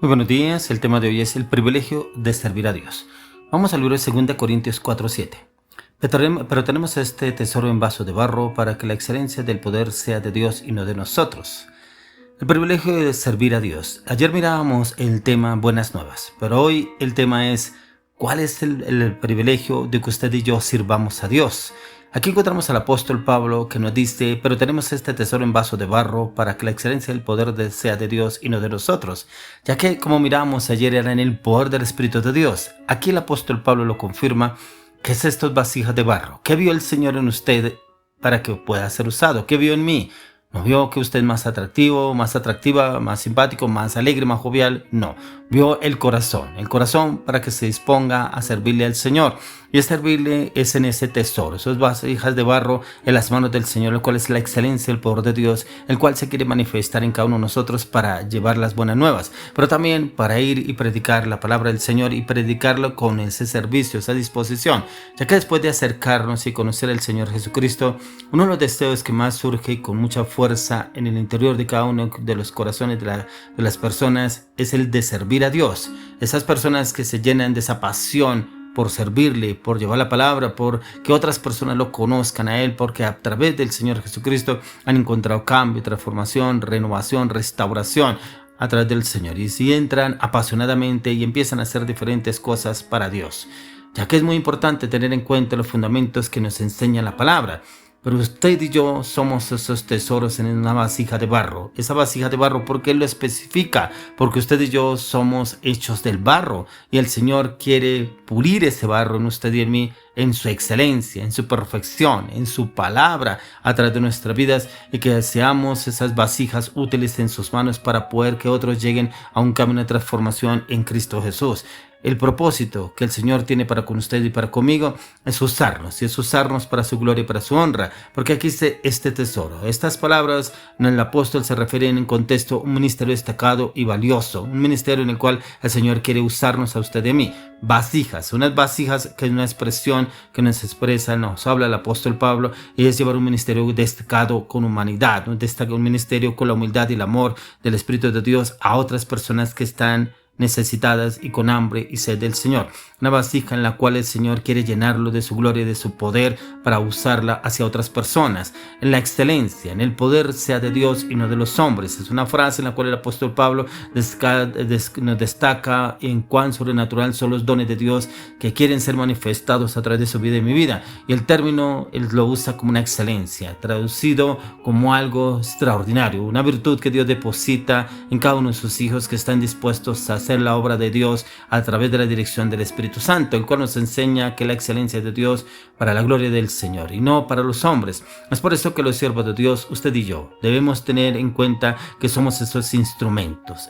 Muy buenos días, el tema de hoy es el privilegio de servir a Dios. Vamos al libro de 2 Corintios 4:7. Pero tenemos este tesoro en vaso de barro para que la excelencia del poder sea de Dios y no de nosotros. El privilegio de servir a Dios. Ayer mirábamos el tema Buenas Nuevas, pero hoy el tema es ¿cuál es el privilegio de que usted y yo sirvamos a Dios? Aquí encontramos al apóstol Pablo que nos dice, pero tenemos este tesoro en vaso de barro para que la excelencia del poder sea de Dios y no de nosotros, ya que como miramos ayer era en el poder del Espíritu de Dios. Aquí el apóstol Pablo lo confirma, que es estas vasijas de barro. ¿Qué vio el Señor en usted para que pueda ser usado? ¿Qué vio en mí? ¿No vio que usted es más atractivo, más atractiva, más simpático, más alegre, más jovial? No, vio el corazón para que se disponga a servirle al Señor. Y servirle es en ese tesoro, esas vasijas de barro en las manos del Señor, el cual es la excelencia, el poder de Dios, el cual se quiere manifestar en cada uno de nosotros para llevar las buenas nuevas, pero también para ir y predicar la palabra del Señor y predicarlo con ese servicio, esa disposición, ya que después de acercarnos y conocer al Señor Jesucristo, uno de los deseos que más surge con mucha fuerza en el interior de cada uno de los corazones de las personas es el de servir a Dios. Esas personas que se llenan de esa pasión por servirle, por llevar la palabra, por que otras personas lo conozcan a Él, porque a través del Señor Jesucristo han encontrado cambio, transformación, renovación, restauración a través del Señor. Y si entran apasionadamente y empiezan a hacer diferentes cosas para Dios, ya que es muy importante tener en cuenta los fundamentos que nos enseña la palabra. Pero usted y yo somos esos tesoros en una vasija de barro. Esa vasija de barro, ¿por qué lo especifica? Porque usted y yo somos hechos del barro. Y el Señor quiere pulir ese barro en usted y en mí, en su excelencia, en su perfección, en su palabra, a través de nuestras vidas. Y que seamos esas vasijas útiles en sus manos para poder que otros lleguen a un camino de transformación en Cristo Jesús. El propósito que el Señor tiene para con usted y para conmigo es usarnos, y es usarnos para su gloria y para su honra, porque aquí dice este tesoro. Estas palabras en el apóstol se refieren en contexto a un ministerio destacado y valioso, un ministerio en el cual el Señor quiere usarnos a usted y a mí. Vasijas, unas vasijas que es una expresión que nos expresa, nos habla el apóstol Pablo, y es llevar un ministerio destacado con humanidad, un ministerio con la humildad y el amor del Espíritu de Dios a otras personas que están necesitadas y con hambre y sed del Señor. Una vasija en la cual el Señor quiere llenarlo de su gloria y de su poder para usarla hacia otras personas. En la excelencia, en el poder sea de Dios y no de los hombres. Es una frase en la cual el apóstol Pablo nos destaca en cuán sobrenatural son los dones de Dios que quieren ser manifestados a través de su vida y mi vida. Y el término él lo usa como una excelencia, traducido como algo extraordinario, una virtud que Dios deposita en cada uno de sus hijos que están dispuestos a hacer la obra de Dios a través de la dirección del Espíritu Santo, el cual nos enseña que la excelencia es de Dios para la gloria del Señor y no para los hombres. Es por eso que los siervos de Dios, usted y yo, debemos tener en cuenta que somos esos instrumentos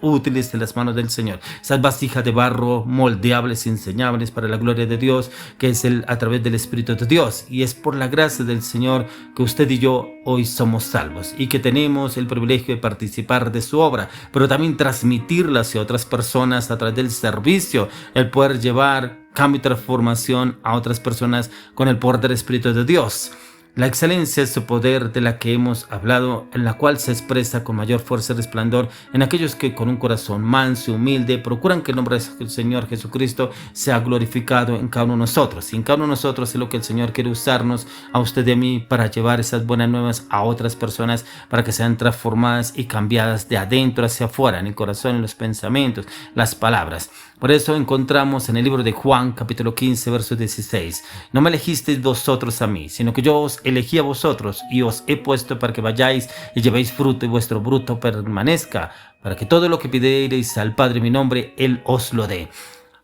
útiles en las manos del Señor, esas vasijas de barro moldeables y enseñables para la gloria de Dios, que es a través del Espíritu de Dios, y es por la gracia del Señor que usted y yo hoy somos salvos y que tenemos el privilegio de participar de su obra, pero también transmitirla hacia otras personas a través del servicio, el poder llevar cambio y transformación a otras personas con el poder del Espíritu de Dios. La excelencia es su poder de la que hemos hablado, en la cual se expresa con mayor fuerza y resplandor en aquellos que con un corazón manso y humilde procuran que el nombre del Señor Jesucristo sea glorificado en cada uno de nosotros. Y en cada uno de nosotros es lo que el Señor quiere usarnos a usted y a mí para llevar esas buenas nuevas a otras personas, para que sean transformadas y cambiadas de adentro hacia afuera, en el corazón, en los pensamientos, las palabras. Por eso encontramos en el libro de Juan, capítulo 15, verso 16. No me elegisteis vosotros a mí, sino que yo os elegí a vosotros y os he puesto para que vayáis y llevéis fruto y vuestro fruto permanezca, para que todo lo que pidiereis al Padre en mi nombre, Él os lo dé.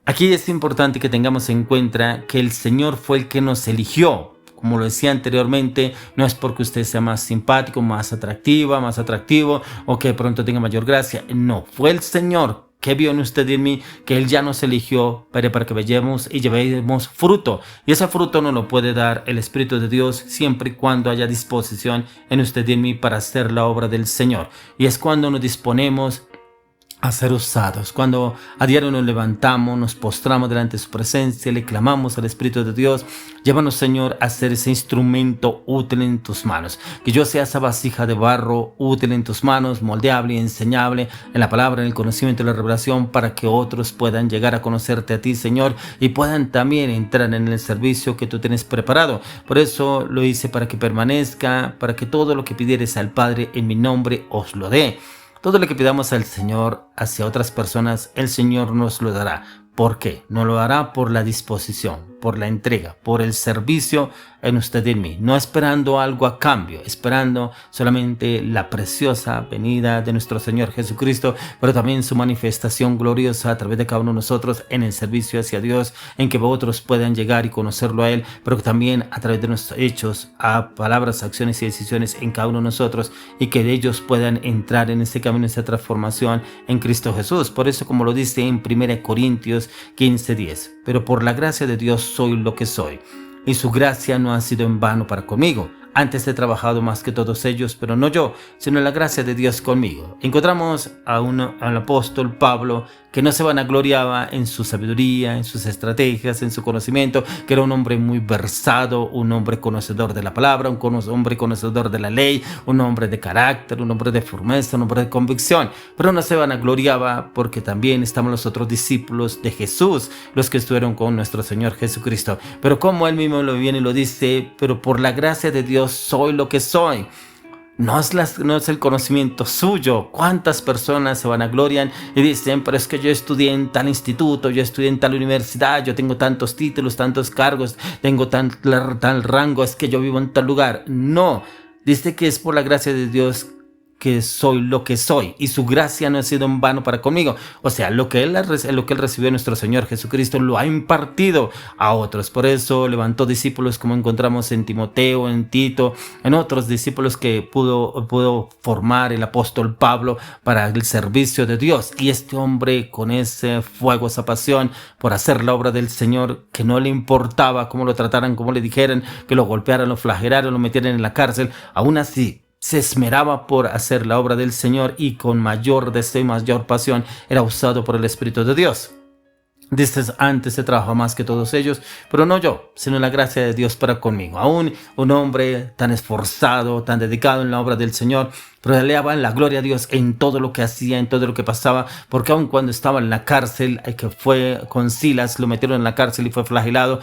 Aquí es importante que tengamos en cuenta que el Señor fue el que nos eligió. Como lo decía anteriormente, no es porque usted sea más simpático, más atractiva, más atractivo o que de pronto tenga mayor gracia. No, fue el Señor que vio en usted y en mí, que Él ya nos eligió para que vayamos y llevemos fruto. Y ese fruto nos lo puede dar el Espíritu de Dios siempre y cuando haya disposición en usted y en mí para hacer la obra del Señor. Y es cuando nos disponemos a ser usados. Cuando a diario nos levantamos, nos postramos delante de su presencia, le clamamos al Espíritu de Dios: llévanos, Señor, a ser ese instrumento útil en tus manos. Que yo sea esa vasija de barro útil en tus manos, moldeable y enseñable en la palabra, en el conocimiento y la revelación, para que otros puedan llegar a conocerte a ti, Señor, y puedan también entrar en el servicio que tú tienes preparado. Por eso lo hice, para que permanezca, para que todo lo que pidieres al Padre en mi nombre os lo dé. Todo lo que pidamos al Señor hacia otras personas, el Señor nos lo dará. ¿Por qué? Nos lo hará por la disposición, por la entrega, por el servicio en usted y en mí. No esperando algo a cambio, esperando solamente la preciosa venida de nuestro Señor Jesucristo, pero también su manifestación gloriosa a través de cada uno de nosotros en el servicio hacia Dios, en que otros puedan llegar y conocerlo a Él, pero también a través de nuestros hechos, a palabras, acciones y decisiones en cada uno de nosotros, y que ellos puedan entrar en este camino, en esta transformación en Cristo Jesús. Por eso, como lo dice en 1 Corintios 15:10, pero por la gracia de Dios soy lo que soy, y su gracia no ha sido en vano para conmigo. Antes he trabajado más que todos ellos, pero no yo, sino la gracia de Dios conmigo. Encontramos al apóstol Pablo, que no se vanagloriaba en su sabiduría, en sus estrategias, en su conocimiento, que era un hombre muy versado, un hombre conocedor de la palabra, un hombre conocedor de la ley, un hombre de carácter, un hombre de firmeza, un hombre de convicción. Pero no se vanagloriaba, porque también estamos los otros discípulos de Jesús, los que estuvieron con nuestro Señor Jesucristo. Pero como él mismo lo viene y lo dice: pero por la gracia de Dios soy lo que soy. No es el conocimiento suyo. ¿Cuántas personas se vanaglorian y dicen: pero es que yo estudié en tal instituto, yo estudié en tal universidad, yo tengo tantos títulos, tantos cargos, tengo tal rango, es que yo vivo en tal lugar? No, dice que es por la gracia de Dios que soy lo que soy, y su gracia no ha sido en vano para conmigo. O sea, lo que él recibió de nuestro Señor Jesucristo lo ha impartido a otros. Por eso levantó discípulos, como encontramos en Timoteo, en Tito, en otros discípulos que pudo formar el apóstol Pablo para el servicio de Dios. Y este hombre, con ese fuego, esa pasión por hacer la obra del Señor, que no le importaba cómo lo trataran, cómo le dijeran, que lo golpearan, lo flagelaran, lo metieran en la cárcel, aún así se esmeraba por hacer la obra del Señor, y con mayor deseo y mayor pasión era usado por el Espíritu de Dios. Dices: antes se trabajó más que todos ellos, pero no yo, sino la gracia de Dios para conmigo. Aún un hombre tan esforzado, tan dedicado en la obra del Señor, pero le daba la gloria a Dios en todo lo que hacía, en todo lo que pasaba, porque aun cuando estaba en la cárcel, que fue con Silas, lo metieron en la cárcel y fue flagelado,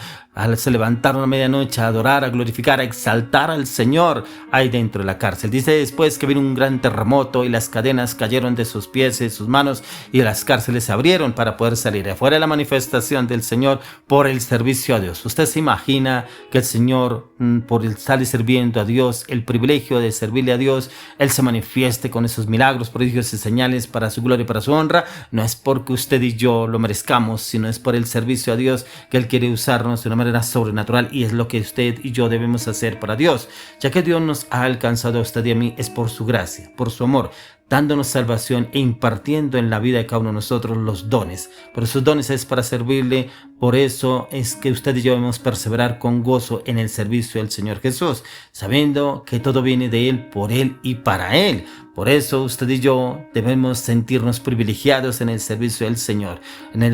se levantaron a medianoche a adorar, a glorificar, a exaltar al Señor ahí dentro de la cárcel. Dice después que vino un gran terremoto y las cadenas cayeron de sus pies y de sus manos, y las cárceles se abrieron para poder salir. Afuera de la manifestación del Señor por el servicio a Dios. Usted se imagina que el Señor, por estar sirviendo a Dios, el privilegio de servirle a Dios, Él se manifieste con esos milagros, prodigios y señales para su gloria y para su honra. No es porque usted y yo lo merezcamos, sino es por el servicio a Dios que Él quiere usarnos de una manera sobrenatural, y es lo que usted y yo debemos hacer para Dios. Ya que Dios nos ha alcanzado a usted y a mí, es por su gracia, por su amor, dándonos salvación e impartiendo en la vida de cada uno de nosotros los dones. Pero sus dones es para servirle. Por eso es que usted y yo debemos perseverar con gozo en el servicio del Señor Jesús, sabiendo que todo viene de Él, por Él y para Él. Por eso usted y yo debemos sentirnos privilegiados en el servicio del Señor,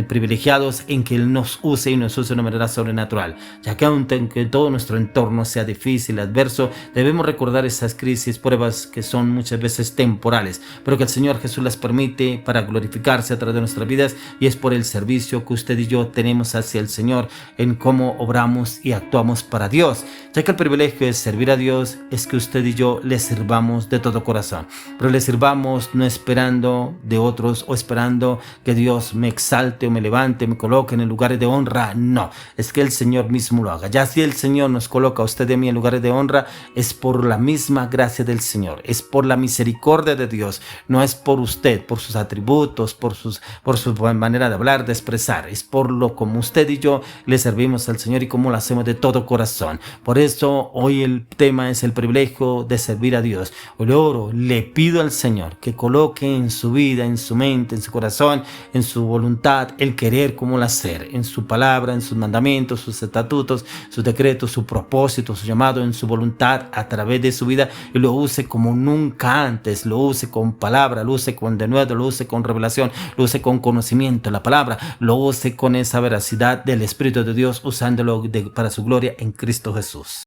privilegiados en que Él nos use y nos use de una manera sobrenatural, ya que aunque todo nuestro entorno sea difícil, adverso, debemos recordar esas crisis, pruebas que son muchas veces temporales, pero que el Señor Jesús las permite para glorificarse a través de nuestras vidas, y es por el servicio que usted y yo tenemos hacia el Señor, en cómo obramos y actuamos para Dios, ya que el privilegio de servir a Dios es que usted y yo le sirvamos de todo corazón, pero le sirvamos no esperando de otros o esperando que Dios me exalte o me levante, me coloque en lugares de honra. No, es que el Señor mismo lo haga. Ya si el Señor nos coloca a usted y a mí en lugares de honra, es por la misma gracia del Señor, es por la misericordia de Dios, no es por usted, por sus atributos, por su manera de hablar, de expresar, es por lo como usted y yo le servimos al Señor y como lo hacemos de todo corazón. Por eso hoy el tema es el privilegio de servir a Dios. Hoy le oro, le pido pido al Señor que coloque en su vida, en su mente, en su corazón, en su voluntad, el querer como el hacer, en su palabra, en sus mandamientos, sus estatutos, sus decretos, su propósito, su llamado, en su voluntad a través de su vida, y lo use como nunca antes, lo use con palabra, lo use con denuedo, lo use con revelación, lo use con conocimiento, la palabra, lo use con esa veracidad del Espíritu de Dios, usándolo para su gloria en Cristo Jesús.